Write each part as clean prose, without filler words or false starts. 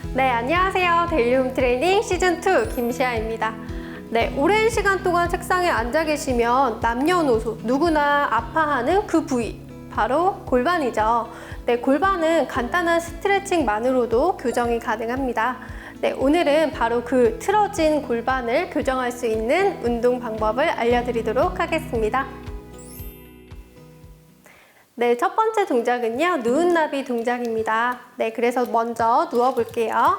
네, 안녕하세요. 데일리홈 트레이닝 시즌2 김시아입니다. 네, 오랜 시간 동안 책상에 앉아 계시면 남녀노소 누구나 아파하는 그 부위, 바로 골반이죠. 네, 골반은 간단한 스트레칭만으로도 교정이 가능합니다. 네, 오늘은 바로 그 틀어진 골반을 교정할 수 있는 운동 방법을 알려드리도록 하겠습니다. 네, 첫 번째 동작은요, 누운나비 동작입니다. 네, 그래서 먼저 누워볼게요.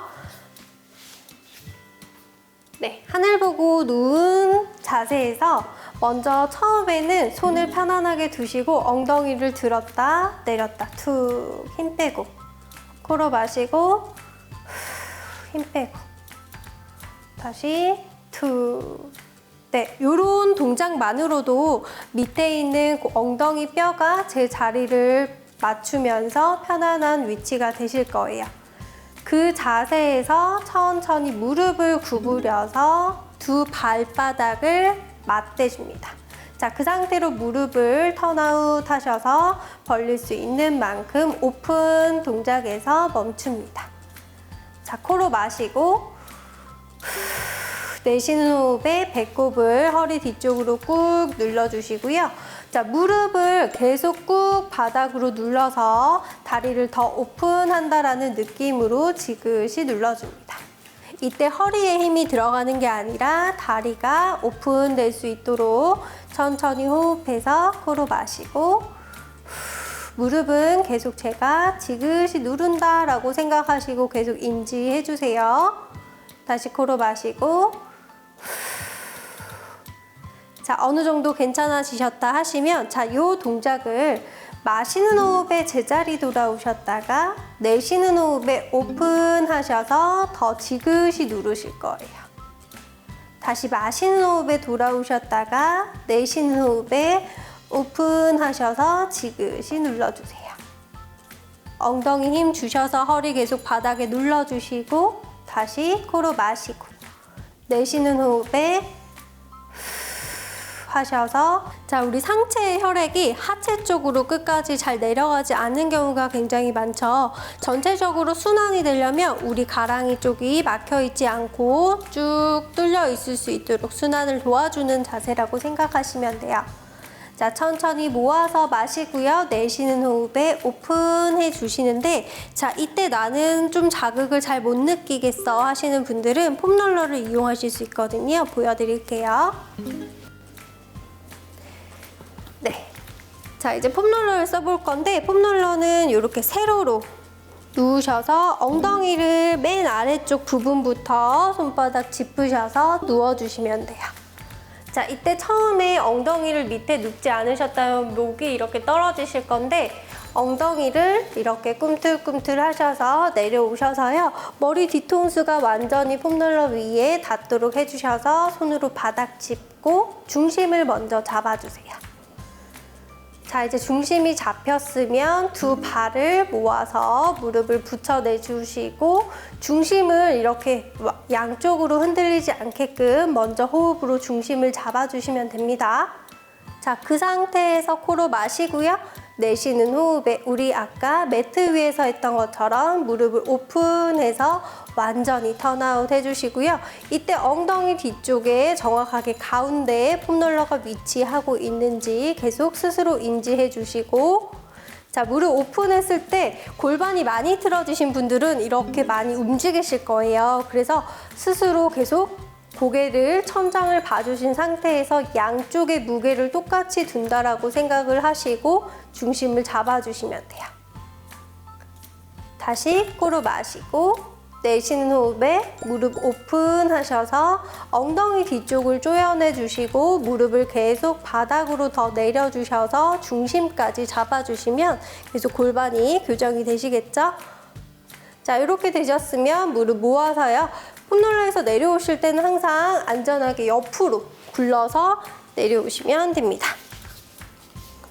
네, 하늘 보고 누운 자세에서 먼저 처음에는 손을 편안하게 두시고 엉덩이를 들었다 내렸다 툭 힘 빼고 코로 마시고 힘 빼고 다시 툭. 네, 요런 동작만으로도 밑에 있는 엉덩이 뼈가 제 자리를 맞추면서 편안한 위치가 되실 거예요. 그 자세에서 천천히 무릎을 구부려서 두 발바닥을 맞대줍니다. 자, 그 상태로 무릎을 턴아웃 하셔서 벌릴 수 있는 만큼 오픈 동작에서 멈춥니다. 자, 코로 마시고 내쉬는 호흡에 배꼽을 허리 뒤쪽으로 꾹 눌러주시고요. 자, 무릎을 계속 꾹 바닥으로 눌러서 다리를 더 오픈한다라는 느낌으로 지그시 눌러줍니다. 이때 허리에 힘이 들어가는 게 아니라 다리가 오픈될 수 있도록 천천히 호흡해서 코로 마시고 무릎은 계속 제가 지그시 누른다라고 생각하시고 계속 인지해 주세요. 다시 코로 마시고 자, 어느 정도 괜찮아지셨다 하시면 자, 요 동작을 마시는 호흡에 제자리 돌아오셨다가 내쉬는 호흡에 오픈하셔서 더 지그시 누르실 거예요. 다시 마시는 호흡에 돌아오셨다가 내쉬는 호흡에 오픈하셔서 지그시 눌러주세요. 엉덩이 힘 주셔서 허리 계속 바닥에 눌러주시고 다시 코로 마시고 내쉬는 호흡에 하셔서 자, 우리 상체의 혈액이 하체 쪽으로 끝까지 잘 내려가지 않는 경우가 굉장히 많죠. 전체적으로 순환이 되려면 우리 가랑이 쪽이 막혀 있지 않고 쭉 뚫려 있을 수 있도록 순환을 도와주는 자세라고 생각하시면 돼요. 자, 천천히 모아서 마시고요. 내쉬는 호흡에 오픈해 주시는데 자, 이때 나는 좀 자극을 잘 못 느끼겠어 하시는 분들은 폼롤러를 이용하실 수 있거든요. 보여드릴게요. 네. 자, 이제 폼롤러를 써볼 건데 폼롤러는 이렇게 세로로 누우셔서 엉덩이를 맨 아래쪽 부분부터 손바닥 짚으셔서 누워주시면 돼요. 자, 이때 처음에 엉덩이를 밑에 눕지 않으셨다면 목이 이렇게 떨어지실 건데 엉덩이를 이렇게 꿈틀꿈틀 하셔서 내려오셔서요. 머리 뒤통수가 완전히 폼롤러 위에 닿도록 해주셔서 손으로 바닥 짚고 중심을 먼저 잡아주세요. 자, 이제 중심이 잡혔으면 두 발을 모아서 무릎을 붙여내주시고 중심을 이렇게 양쪽으로 흔들리지 않게끔 먼저 호흡으로 중심을 잡아주시면 됩니다. 자, 그 상태에서 코로 마시고요. 내쉬는 호흡에 우리 아까 매트 위에서 했던 것처럼 무릎을 오픈해서 완전히 턴아웃 해주시고요. 이때 엉덩이 뒤쪽에 정확하게 가운데에 폼롤러가 위치하고 있는지 계속 스스로 인지해 주시고 자, 무릎 오픈했을 때 골반이 많이 틀어지신 분들은 이렇게 많이 움직이실 거예요. 그래서 스스로 계속 고개를 천장을 봐주신 상태에서 양쪽의 무게를 똑같이 둔다라고 생각을 하시고 중심을 잡아주시면 돼요. 다시 코로 마시고 내쉬는 호흡에 무릎 오픈하셔서 엉덩이 뒤쪽을 조여내 주시고 무릎을 계속 바닥으로 더 내려주셔서 중심까지 잡아주시면 계속 골반이 교정이 되시겠죠? 자, 이렇게 되셨으면 무릎 모아서요. 폼롤러에서 내려오실 때는 항상 안전하게 옆으로 굴러서 내려오시면 됩니다.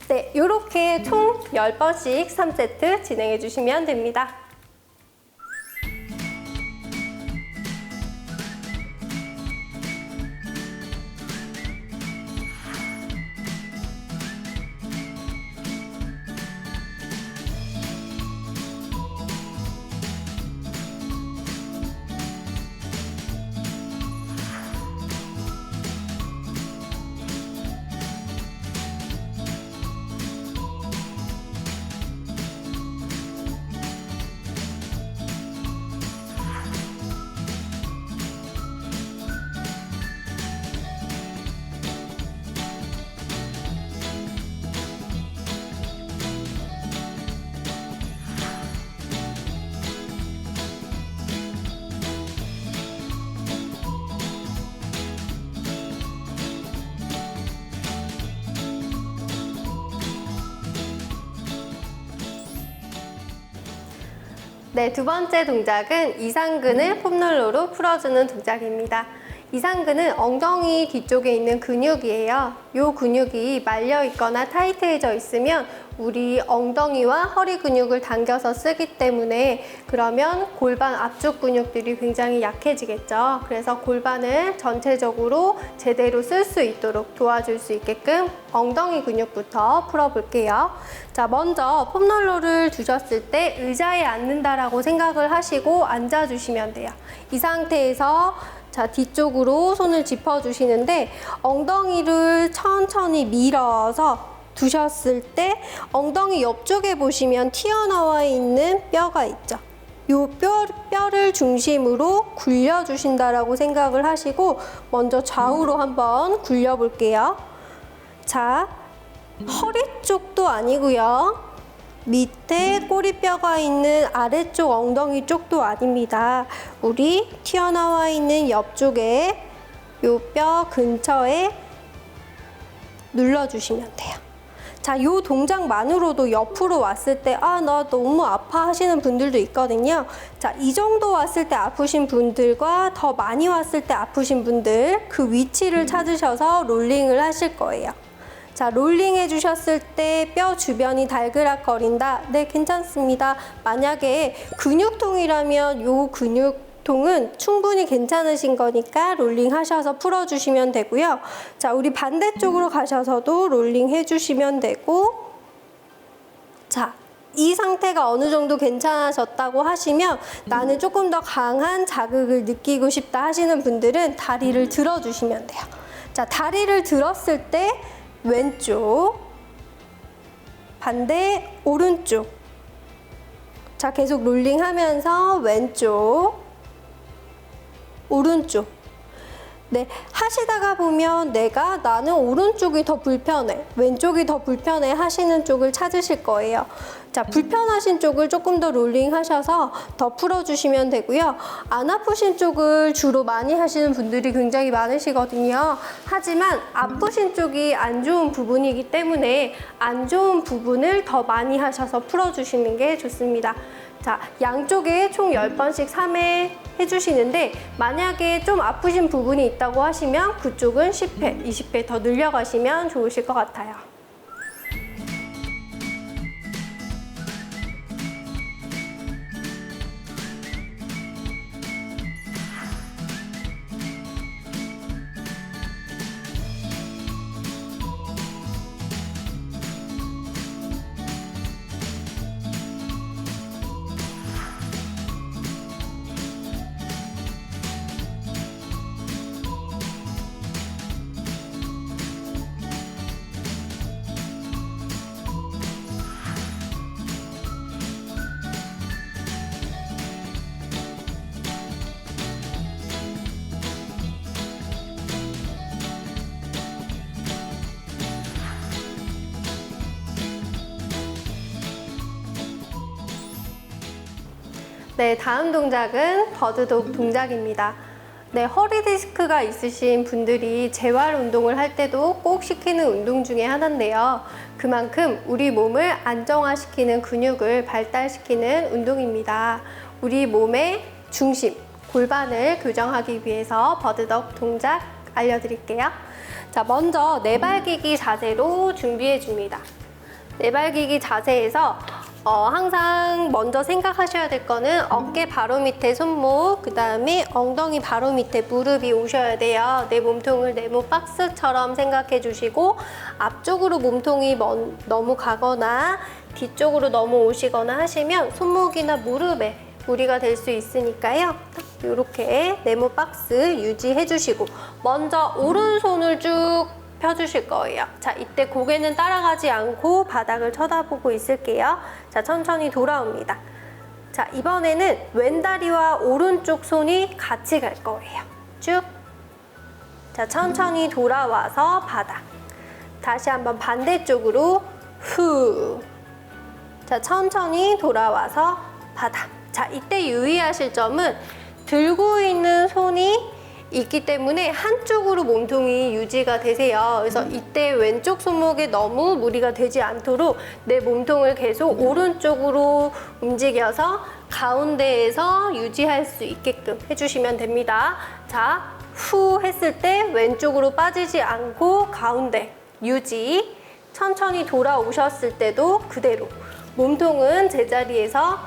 네, 이렇게 총 10번씩 3세트 진행해 주시면 됩니다. 네, 두 번째 동작은 이상근을 폼롤러로 풀어주는 동작입니다. 이상근은 엉덩이 뒤쪽에 있는 근육이에요. 이 근육이 말려 있거나 타이트해져 있으면 우리 엉덩이와 허리 근육을 당겨서 쓰기 때문에 그러면 골반 앞쪽 근육들이 굉장히 약해지겠죠. 그래서 골반을 전체적으로 제대로 쓸 수 있도록 도와줄 수 있게끔 엉덩이 근육부터 풀어볼게요. 자, 먼저 폼롤러를 두셨을 때 의자에 앉는다라고 생각을 하시고 앉아주시면 돼요. 이 상태에서 자, 뒤쪽으로 손을 짚어주시는데 엉덩이를 천천히 밀어서 두셨을 때 엉덩이 옆쪽에 보시면 튀어나와 있는 뼈가 있죠. 이 뼈를 중심으로 굴려주신다라고 생각을 하시고 먼저 좌우로 한번 굴려볼게요. 자, 허리 쪽도 아니고요. 밑에 꼬리뼈가 있는 아래쪽 엉덩이 쪽도 아닙니다. 우리 튀어나와 있는 옆쪽에 이 뼈 근처에 눌러주시면 돼요. 자, 이 동작만으로도 옆으로 왔을 때 나 너무 아파 하시는 분들도 있거든요. 자, 이 정도 왔을 때 아프신 분들과 더 많이 왔을 때 아프신 분들 그 위치를 찾으셔서 롤링을 하실 거예요. 자, 롤링 해주셨을 때 뼈 주변이 달그락거린다. 네, 괜찮습니다. 만약에 근육통이라면 요 근육통은 충분히 괜찮으신 거니까 롤링 하셔서 풀어주시면 되고요. 자, 우리 반대쪽으로 가셔서도 롤링 해주시면 되고, 자, 이 상태가 어느 정도 괜찮아졌다고 하시면 나는 조금 더 강한 자극을 느끼고 싶다 하시는 분들은 다리를 들어주시면 돼요. 자, 다리를 들었을 때 왼쪽, 반대, 오른쪽. 자, 계속 롤링 하면서 왼쪽, 오른쪽. 네, 하시다가 보면 나는 오른쪽이 더 불편해, 왼쪽이 더 불편해 하시는 쪽을 찾으실 거예요. 자, 불편하신 쪽을 조금 더 롤링 하셔서 더 풀어주시면 되고요. 안 아프신 쪽을 주로 많이 하시는 분들이 굉장히 많으시거든요. 하지만 아프신 쪽이 안 좋은 부분이기 때문에 안 좋은 부분을 더 많이 하셔서 풀어주시는 게 좋습니다. 자, 양쪽에 총 10번씩 3회 해주시는데 만약에 좀 아프신 부분이 있다고 하시면 그쪽은 10회, 20회 더 늘려가시면 좋으실 것 같아요. 네, 다음 동작은 버드독 동작입니다. 네, 허리 디스크가 있으신 분들이 재활 운동을 할 때도 꼭 시키는 운동 중에 하나인데요. 그만큼 우리 몸을 안정화시키는 근육을 발달시키는 운동입니다. 우리 몸의 중심, 골반을 교정하기 위해서 버드독 동작 알려드릴게요. 자, 먼저 내발기기 자세로 준비해 줍니다. 내발기기 자세에서 항상 먼저 생각하셔야 될 거는 어깨 바로 밑에 손목, 그 다음에 엉덩이 바로 밑에 무릎이 오셔야 돼요. 내 몸통을 네모 박스처럼 생각해 주시고 앞쪽으로 몸통이 너무 가거나 뒤쪽으로 너무 오시거나 하시면 손목이나 무릎에 무리가 될 수 있으니까요. 이렇게 네모 박스 유지해 주시고 먼저 오른손을 쭉 펴주실 거예요. 자, 이때 고개는 따라가지 않고 바닥을 쳐다보고 있을게요. 자, 천천히 돌아옵니다. 자, 이번에는 왼다리와 오른쪽 손이 같이 갈 거예요. 쭉. 자, 천천히 돌아와서 바닥. 다시 한번 반대쪽으로 후. 자, 천천히 돌아와서 바닥. 자, 이때 유의하실 점은 들고 있는 손이 있기 때문에 한쪽으로 몸통이 유지가 되세요. 그래서 이때 왼쪽 손목에 너무 무리가 되지 않도록 내 몸통을 계속 오른쪽으로 움직여서 가운데에서 유지할 수 있게끔 해주시면 됩니다. 자, 후 했을 때 왼쪽으로 빠지지 않고 가운데 유지. 천천히 돌아오셨을 때도 그대로. 몸통은 제자리에서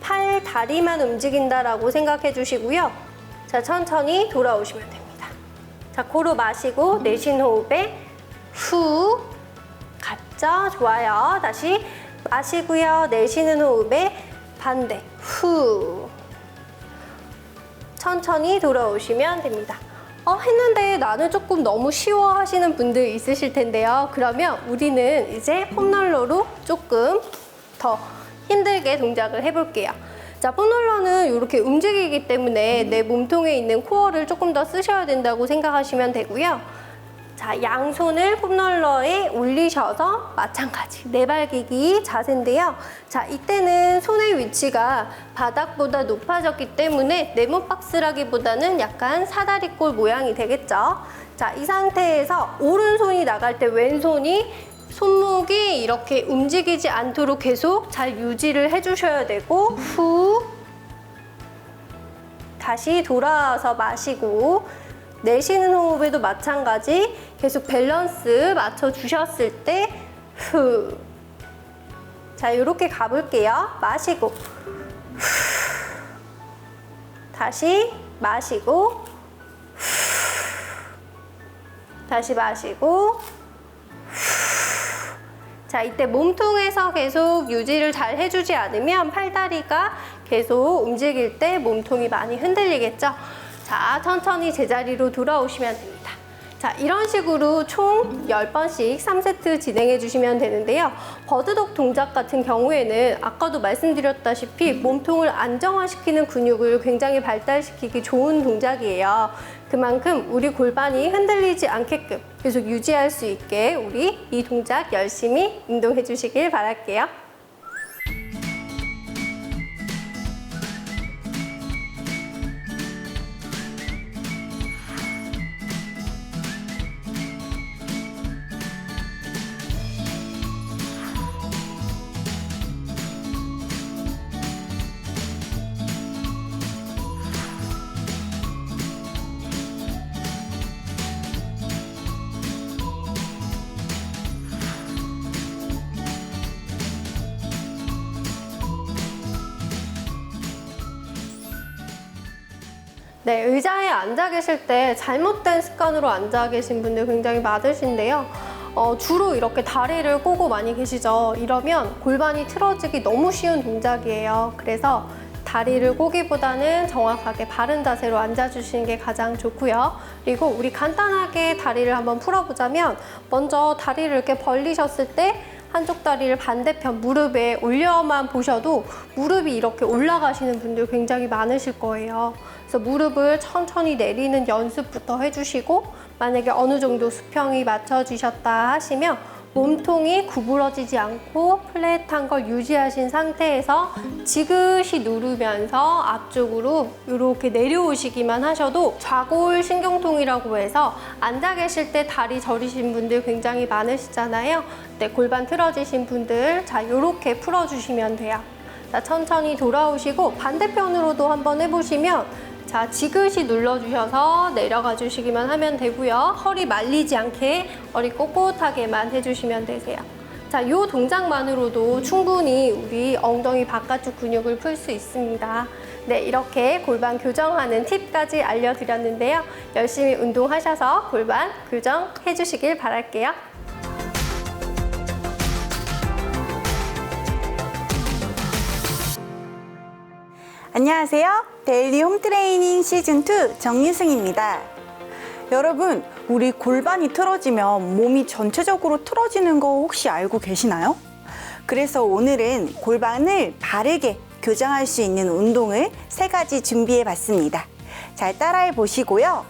팔, 다리만 움직인다라고 생각해 주시고요. 자, 천천히 돌아오시면 됩니다. 자, 코로 마시고 내쉬는 호흡에 후. 갔죠? 좋아요. 다시 마시고요. 내쉬는 호흡에 반대. 후. 천천히 돌아오시면 됩니다. 했는데 나는 조금 너무 쉬워 하시는 분들 있으실 텐데요. 그러면 우리는 이제 폼롤러로 조금 더 힘들게 동작을 해볼게요. 자, 폼롤러는 이렇게 움직이기 때문에 내 몸통에 있는 코어를 조금 더 쓰셔야 된다고 생각하시면 되고요. 자, 양손을 폼롤러에 올리셔서 마찬가지 내발기기 자세인데요. 자, 이때는 손의 위치가 바닥보다 높아졌기 때문에 네모박스라기보다는 약간 사다리꼴 모양이 되겠죠. 자, 이 상태에서 오른손이 나갈 때 왼손이 손목이 이렇게 움직이지 않도록 계속 잘 유지를 해주셔야 되고 후 다시 돌아와서 마시고 내쉬는 호흡에도 마찬가지 계속 밸런스 맞춰주셨을 때 후. 자, 이렇게 가볼게요. 마시고 후. 다시 마시고 후. 다시 마시고 후. 자, 이때 몸통에서 계속 유지를 잘 해주지 않으면 팔다리가 계속 움직일 때 몸통이 많이 흔들리겠죠. 자, 천천히 제자리로 돌아오시면 됩니다. 자, 이런 식으로 총 10번씩 3세트 진행해 주시면 되는데요. 버드독 동작 같은 경우에는 아까도 말씀드렸다시피 몸통을 안정화시키는 근육을 굉장히 발달시키기 좋은 동작이에요. 그만큼 우리 골반이 흔들리지 않게끔 계속 유지할 수 있게 우리 이 동작 열심히 운동해 주시길 바랄게요. 네, 의자에 앉아 계실 때 잘못된 습관으로 앉아 계신 분들 굉장히 많으신데요. 주로 이렇게 다리를 꼬고 많이 계시죠. 이러면 골반이 틀어지기 너무 쉬운 동작이에요. 그래서 다리를 꼬기보다는 정확하게 바른 자세로 앉아주시는 게 가장 좋고요. 그리고 우리 간단하게 다리를 한번 풀어보자면 먼저 다리를 이렇게 벌리셨을 때 한쪽 다리를 반대편 무릎에 올려만 보셔도 무릎이 이렇게 올라가시는 분들 굉장히 많으실 거예요. 그래서 무릎을 천천히 내리는 연습부터 해주시고 만약에 어느 정도 수평이 맞춰지셨다 하시면 몸통이 구부러지지 않고 플랫한 걸 유지하신 상태에서 지그시 누르면서 앞쪽으로 이렇게 내려오시기만 하셔도 좌골 신경통이라고 해서 앉아 계실 때 다리 저리신 분들 굉장히 많으시잖아요. 네, 골반 틀어지신 분들 자 이렇게 풀어주시면 돼요. 자, 천천히 돌아오시고 반대편으로도 한번 해보시면 자, 지그시 눌러주셔서 내려가 주시기만 하면 되고요. 허리 말리지 않게 허리 꼿꼿하게만 해주시면 되세요. 자, 이 동작만으로도 충분히 우리 엉덩이 바깥쪽 근육을 풀 수 있습니다. 네, 이렇게 골반 교정하는 팁까지 알려드렸는데요. 열심히 운동하셔서 골반 교정해 주시길 바랄게요. 안녕하세요. 데일리 홈트레이닝 시즌2 정유승입니다. 여러분, 우리 골반이 틀어지면 몸이 전체적으로 틀어지는 거 혹시 알고 계시나요? 그래서 오늘은 골반을 바르게 교정할 수 있는 운동을 3가지 준비해 봤습니다. 잘 따라해 보시고요.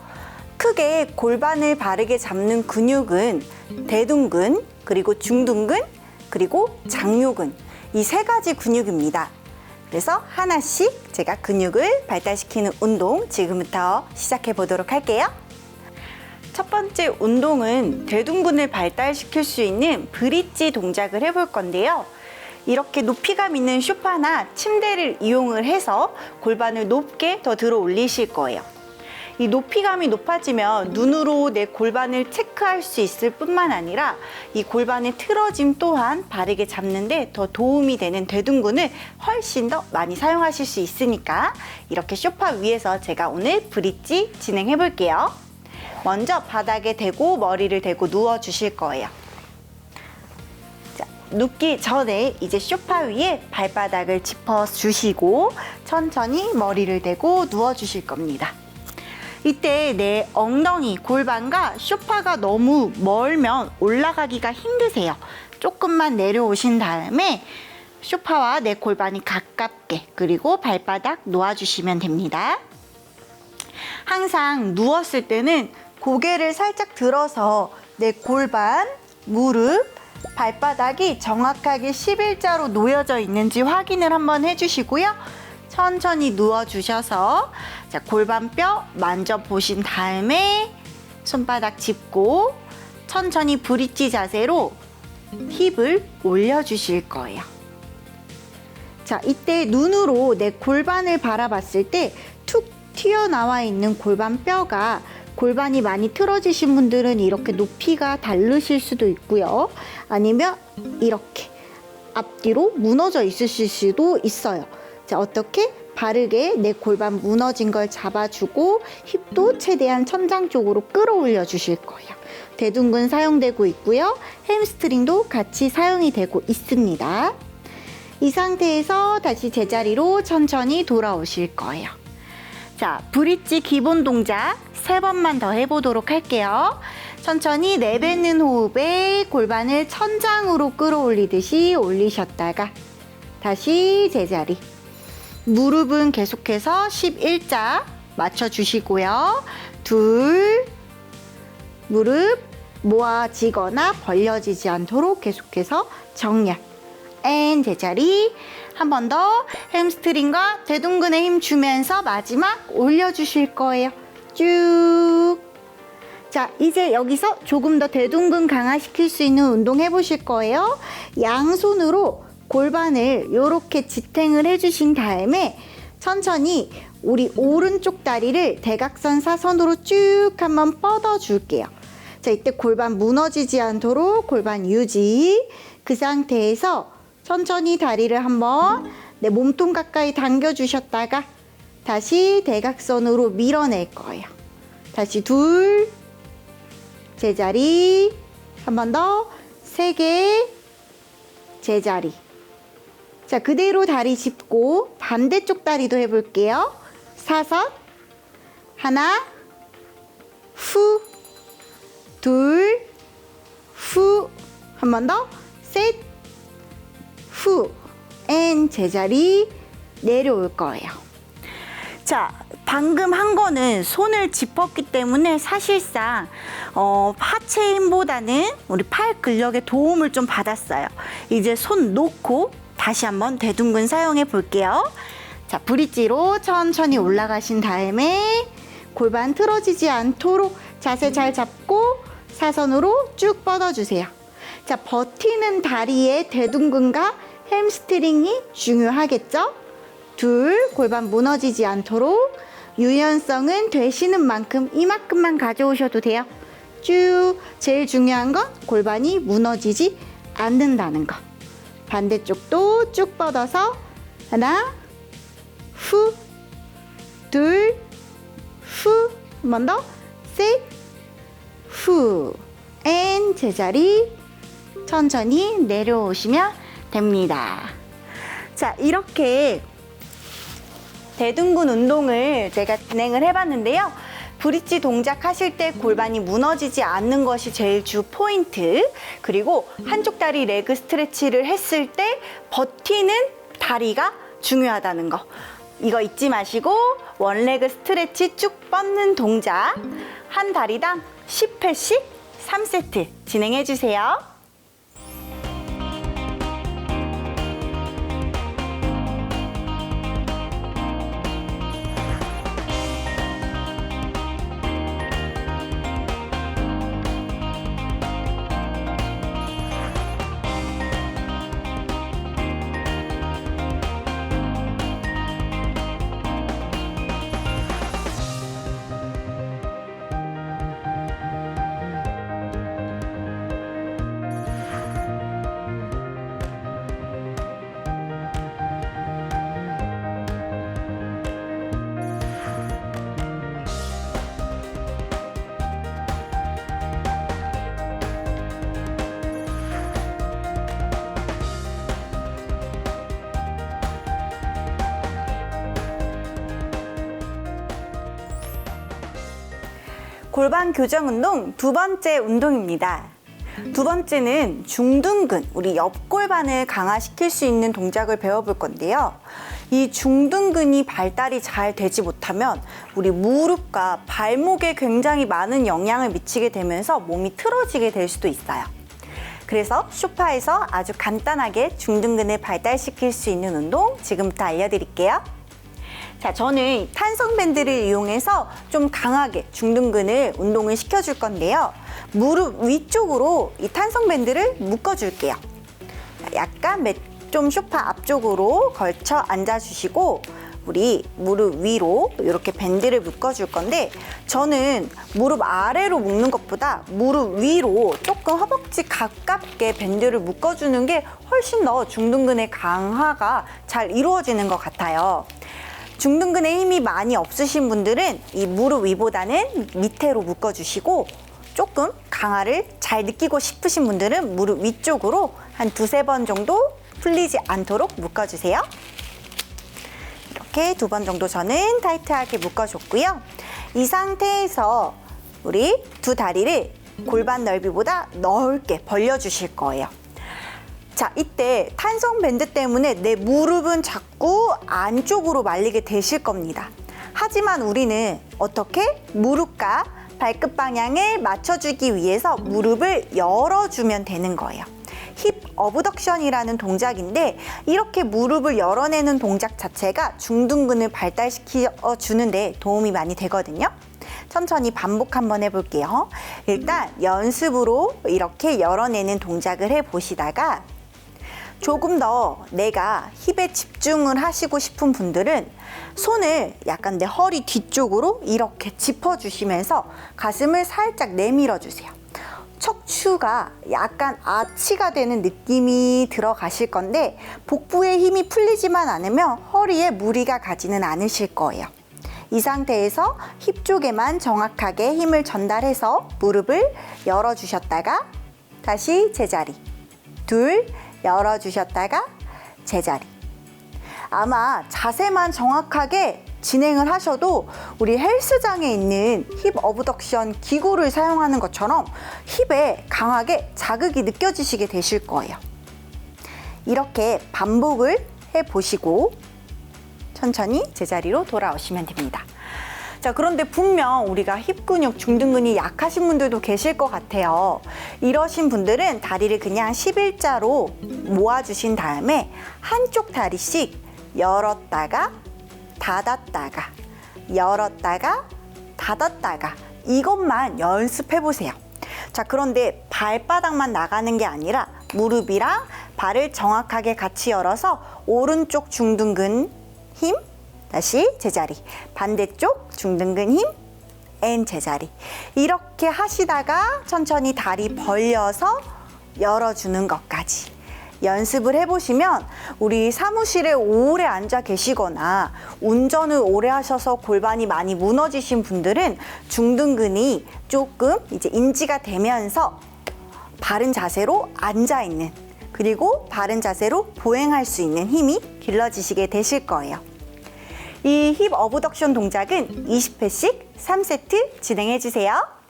크게 골반을 바르게 잡는 근육은 대둔근, 그리고 중둔근, 그리고 장요근 이 3가지 근육입니다. 그래서 하나씩 제가 근육을 발달시키는 운동 지금부터 시작해 보도록 할게요. 첫 번째 운동은 대둔근을 발달시킬 수 있는 브릿지 동작을 해볼 건데요. 이렇게 높이감 있는 소파나 침대를 이용을 해서 골반을 높게 더 들어 올리실 거예요. 이 높이감이 높아지면 눈으로 내 골반을 체크할 수 있을 뿐만 아니라 이 골반의 틀어짐 또한 바르게 잡는데 더 도움이 되는 대둔근을 훨씬 더 많이 사용하실 수 있으니까 이렇게 소파 위에서 제가 오늘 브릿지 진행해 볼게요. 먼저 바닥에 대고 머리를 대고 누워 주실 거예요. 자, 눕기 전에 이제 소파 위에 발바닥을 짚어 주시고 천천히 머리를 대고 누워 주실 겁니다. 이때 내 엉덩이, 골반과 소파가 너무 멀면 올라가기가 힘드세요. 조금만 내려오신 다음에 소파와 내 골반이 가깝게 그리고 발바닥 놓아주시면 됩니다. 항상 누웠을 때는 고개를 살짝 들어서 내 골반, 무릎, 발바닥이 정확하게 11자로 놓여져 있는지 확인을 한번 해주시고요. 천천히 누워주셔서 자, 골반뼈 만져보신 다음에 손바닥 짚고 천천히 브릿지 자세로 힙을 올려주실 거예요. 자, 이때 눈으로 내 골반을 바라봤을 때 툭 튀어나와 있는 골반뼈가 골반이 많이 틀어지신 분들은 이렇게 높이가 다르실 수도 있고요. 아니면 이렇게 앞뒤로 무너져 있으실 수도 있어요. 자, 어떻게 바르게 내 골반 무너진 걸 잡아주고 힙도 최대한 천장 쪽으로 끌어올려 주실 거예요. 대둔근 사용되고 있고요. 햄스트링도 같이 사용이 되고 있습니다. 이 상태에서 다시 제자리로 천천히 돌아오실 거예요. 자, 브릿지 기본 동작 3번만 더 해보도록 할게요. 천천히 내뱉는 호흡에 골반을 천장으로 끌어올리듯이 올리셨다가 다시 제자리. 무릎은 계속해서 11자 맞춰주시고요. 둘, 무릎 모아지거나 벌려지지 않도록 계속해서 정렬. 앤 제자리. 한 번 더 햄스트링과 대둔근에 힘 주면서 마지막 올려주실 거예요. 쭉. 자, 이제 여기서 조금 더 대둔근 강화시킬 수 있는 운동 해보실 거예요. 양손으로 골반을 이렇게 지탱을 해주신 다음에 천천히 우리 오른쪽 다리를 대각선 사선으로 쭉 한번 뻗어줄게요. 자, 이때 골반 무너지지 않도록 골반 유지. 그 상태에서 천천히 다리를 한번 내 몸통 가까이 당겨주셨다가 다시 대각선으로 밀어낼 거예요. 다시 둘, 제자리, 한 번 더, 3개, 제자리. 자, 그대로 다리 짚고 반대쪽 다리도 해볼게요. 사선, 하나, 후, 둘, 후, 한 번 더, 셋, 후, 앤 제자리 내려올 거예요. 자, 방금 한 거는 손을 짚었기 때문에 사실상 하체 힘보다는 우리 팔 근력의 도움을 좀 받았어요. 이제 손 놓고 다시 한번 대둔근 사용해 볼게요. 자, 브릿지로 천천히 올라가신 다음에 골반 틀어지지 않도록 자세 잘 잡고 사선으로 쭉 뻗어주세요. 자, 버티는 다리의 대둔근과 햄스트링이 중요하겠죠? 둘, 골반 무너지지 않도록 유연성은 되시는 만큼 이만큼만 가져오셔도 돼요. 쭉. 제일 중요한 건 골반이 무너지지 않는다는 거. 반대쪽도 쭉 뻗어서 하나, 후, 둘, 후, 한 번 더, 셋, 후, 앤 제자리 천천히 내려오시면 됩니다. 자, 이렇게 대둔근 운동을 제가 진행을 해봤는데요. 브릿지 동작 하실 때 골반이 무너지지 않는 것이 제일 주 포인트. 그리고 한쪽 다리 레그 스트레치를 했을 때 버티는 다리가 중요하다는 거. 이거 잊지 마시고 원레그 스트레치 쭉 뻗는 동작 한 다리당 10회씩 3세트 진행해 주세요. 골반 교정 운동 두 번째 운동입니다. 두 번째는 중둔근, 우리 옆골반을 강화시킬 수 있는 동작을 배워볼 건데요. 이 중둔근이 발달이 잘 되지 못하면 우리 무릎과 발목에 굉장히 많은 영향을 미치게 되면서 몸이 틀어지게 될 수도 있어요. 그래서 소파에서 아주 간단하게 중둔근을 발달시킬 수 있는 운동 지금부터 알려드릴게요. 자, 저는 탄성 밴드를 이용해서 좀 강하게 중둔근을 운동을 시켜줄 건데요. 무릎 위쪽으로 이 탄성 밴드를 묶어줄게요. 약간 좀 소파 앞쪽으로 걸쳐 앉아주시고 우리 무릎 위로 이렇게 밴드를 묶어줄 건데 저는 무릎 아래로 묶는 것보다 무릎 위로 조금 허벅지 가깝게 밴드를 묶어주는 게 훨씬 더 중둔근의 강화가 잘 이루어지는 것 같아요. 중둔근에 힘이 많이 없으신 분들은 이 무릎 위보다는 밑으로 묶어주시고 조금 강화를 잘 느끼고 싶으신 분들은 무릎 위쪽으로 한 두세 번 정도 풀리지 않도록 묶어주세요. 이렇게 두 번 정도 저는 타이트하게 묶어줬고요. 이 상태에서 우리 두 다리를 골반 넓이보다 넓게 벌려주실 거예요. 자, 이때 탄성 밴드 때문에 내 무릎은 자꾸 안쪽으로 말리게 되실 겁니다. 하지만 우리는 어떻게? 무릎과 발끝 방향을 맞춰주기 위해서 무릎을 열어주면 되는 거예요. 힙 어브덕션이라는 동작인데 이렇게 무릎을 열어내는 동작 자체가 중둔근을 발달시켜 주는데 도움이 많이 되거든요. 천천히 반복 한번 해볼게요. 일단 연습으로 이렇게 열어내는 동작을 해보시다가 조금 더 내가 힙에 집중을 하시고 싶은 분들은 손을 약간 내 허리 뒤쪽으로 이렇게 짚어주시면서 가슴을 살짝 내밀어 주세요. 척추가 약간 아치가 되는 느낌이 들어가실 건데 복부에 힘이 풀리지만 않으면 허리에 무리가 가지는 않으실 거예요. 이 상태에서 힙 쪽에만 정확하게 힘을 전달해서 무릎을 열어주셨다가 다시 제자리, 둘, 열어주셨다가 제자리. 아마 자세만 정확하게 진행을 하셔도 우리 헬스장에 있는 힙 어브덕션 기구를 사용하는 것처럼 힙에 강하게 자극이 느껴지시게 되실 거예요. 이렇게 반복을 해보시고 천천히 제자리로 돌아오시면 됩니다. 자, 그런데 분명 우리가 힙 근육, 중둔근이 약하신 분들도 계실 것 같아요. 이러신 분들은 다리를 그냥 11자로 모아주신 다음에 한쪽 다리씩 열었다가 닫았다가 열었다가 닫았다가 이것만 연습해 보세요. 자, 그런데 발바닥만 나가는 게 아니라 무릎이랑 발을 정확하게 같이 열어서 오른쪽 중둔근 힘, 다시 제자리, 반대쪽 중둔근 힘, 앤 제자리. 이렇게 하시다가 천천히 다리 벌려서 열어주는 것까지 연습을 해보시면 우리 사무실에 오래 앉아 계시거나 운전을 오래 하셔서 골반이 많이 무너지신 분들은 중둔근이 조금 이제 인지가 되면서 바른 자세로 앉아있는 그리고 바른 자세로 보행할 수 있는 힘이 길러지시게 되실 거예요. 이 힙 어브덕션 동작은 20회씩 3세트 진행해 주세요.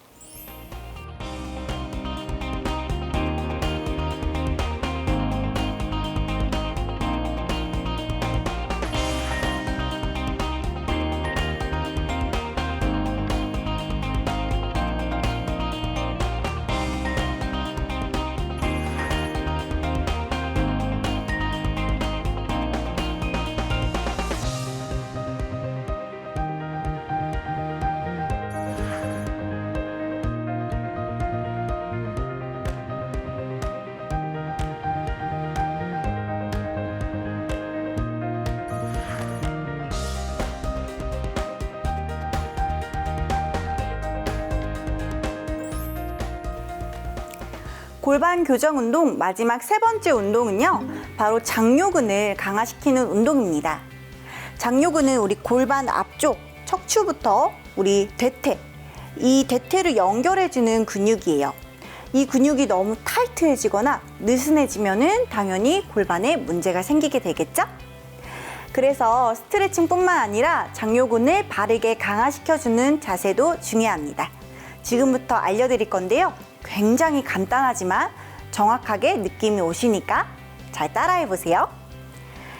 골반 교정 운동 마지막 세 번째 운동은요, 바로 장요근을 강화시키는 운동입니다. 장요근은 우리 골반 앞쪽 척추부터 우리 대퇴, 이 대퇴를 연결해주는 근육이에요. 이 근육이 너무 타이트해지거나 느슨해지면은 당연히 골반에 문제가 생기게 되겠죠? 그래서 스트레칭뿐만 아니라 장요근을 바르게 강화시켜주는 자세도 중요합니다. 지금부터 알려드릴 건데요. 굉장히 간단하지만 정확하게 느낌이 오시니까 잘 따라해 보세요.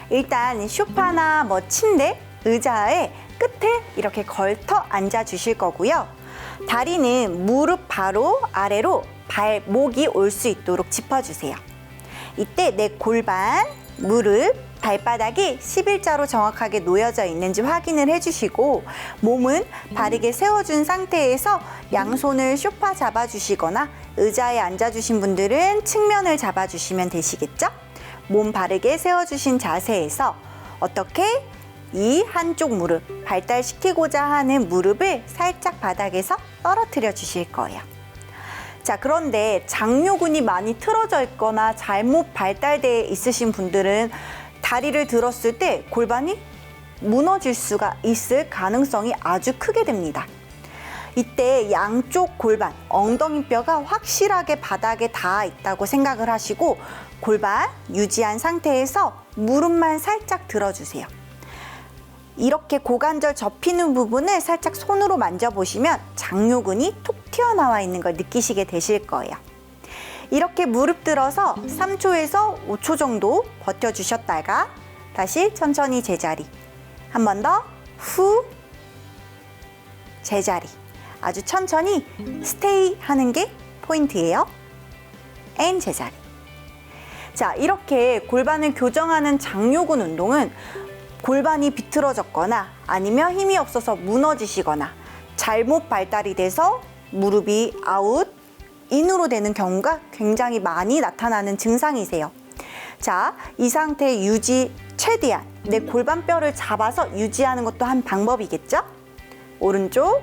일단 소파나 침대, 의자의 끝에 이렇게 걸터 앉아 주실 거고요. 다리는 무릎 바로 아래로 발목이 올 수 있도록 짚어주세요. 이때 내 골반, 무릎, 발바닥이 11자로 정확하게 놓여져 있는지 확인을 해주시고 몸은 바르게 세워준 상태에서 양손을 소파 잡아주시거나 의자에 앉아주신 분들은 측면을 잡아주시면 되시겠죠? 몸 바르게 세워주신 자세에서 어떻게 이 한쪽 무릎, 발달시키고자 하는 무릎을 살짝 바닥에서 떨어뜨려 주실 거예요. 자, 그런데 장요근이 많이 틀어져 있거나 잘못 발달되어 있으신 분들은 다리를 들었을 때 골반이 무너질 수가 있을 가능성이 아주 크게 됩니다. 이때 양쪽 골반, 엉덩이뼈가 확실하게 바닥에 닿아 있다고 생각을 하시고 골반 유지한 상태에서 무릎만 살짝 들어주세요. 이렇게 고관절 접히는 부분을 살짝 손으로 만져보시면 장요근이 톡 튀어나와 있는 걸 느끼시게 되실 거예요. 이렇게 무릎 들어서 3초에서 5초 정도 버텨주셨다가 다시 천천히 제자리. 한 번 더 후, 제자리. 아주 천천히 스테이 하는 게 포인트예요. 앤 제자리. 자, 이렇게 골반을 교정하는 장요근 운동은 골반이 비틀어졌거나 아니면 힘이 없어서 무너지시거나 잘못 발달이 돼서 무릎이 아웃, 인으로 되는 경우가 굉장히 많이 나타나는 증상이세요. 자, 이 상태 유지 최대한 내 골반뼈를 잡아서 유지하는 것도 한 방법이겠죠? 오른쪽,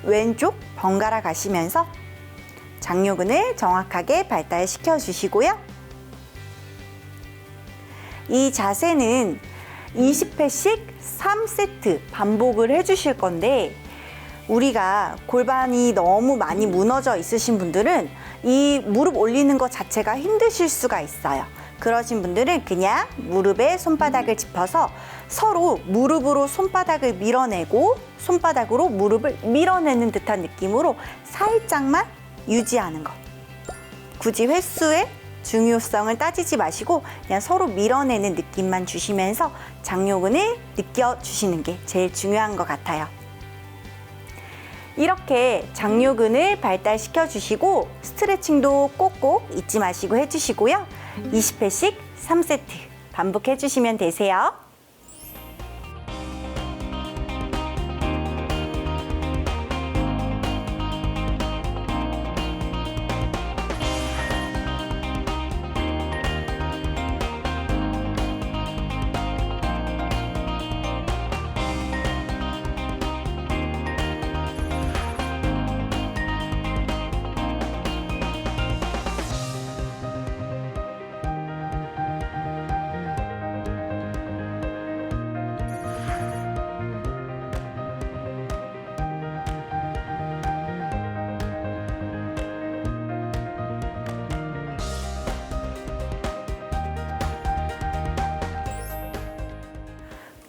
왼쪽 번갈아 가시면서 장요근을 정확하게 발달시켜 주시고요. 이 자세는 20회씩 3세트 반복을 해주실 건데 우리가 골반이 너무 많이 무너져 있으신 분들은 이 무릎 올리는 것 자체가 힘드실 수가 있어요. 그러신 분들은 그냥 무릎에 손바닥을 짚어서 서로 무릎으로 손바닥을 밀어내고 손바닥으로 무릎을 밀어내는 듯한 느낌으로 살짝만 유지하는 것. 굳이 횟수의 중요성을 따지지 마시고 그냥 서로 밀어내는 느낌만 주시면서 장요근을 느껴주시는 게 제일 중요한 것 같아요. 이렇게 장요근을 발달시켜 주시고 스트레칭도 꼭꼭 잊지 마시고 해주시고요. 20회씩 3세트 반복해 주시면 되세요.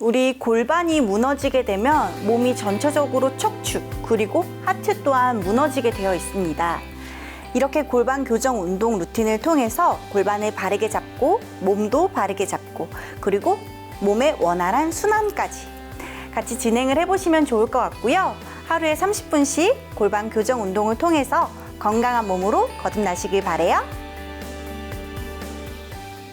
우리 골반이 무너지게 되면 몸이 전체적으로 척추 그리고 하트 또한 무너지게 되어 있습니다. 이렇게 골반 교정 운동 루틴을 통해서 골반을 바르게 잡고 몸도 바르게 잡고 그리고 몸의 원활한 순환까지 같이 진행을 해보시면 좋을 것 같고요. 하루에 30분씩 골반 교정 운동을 통해서 건강한 몸으로 거듭나시길 바라요.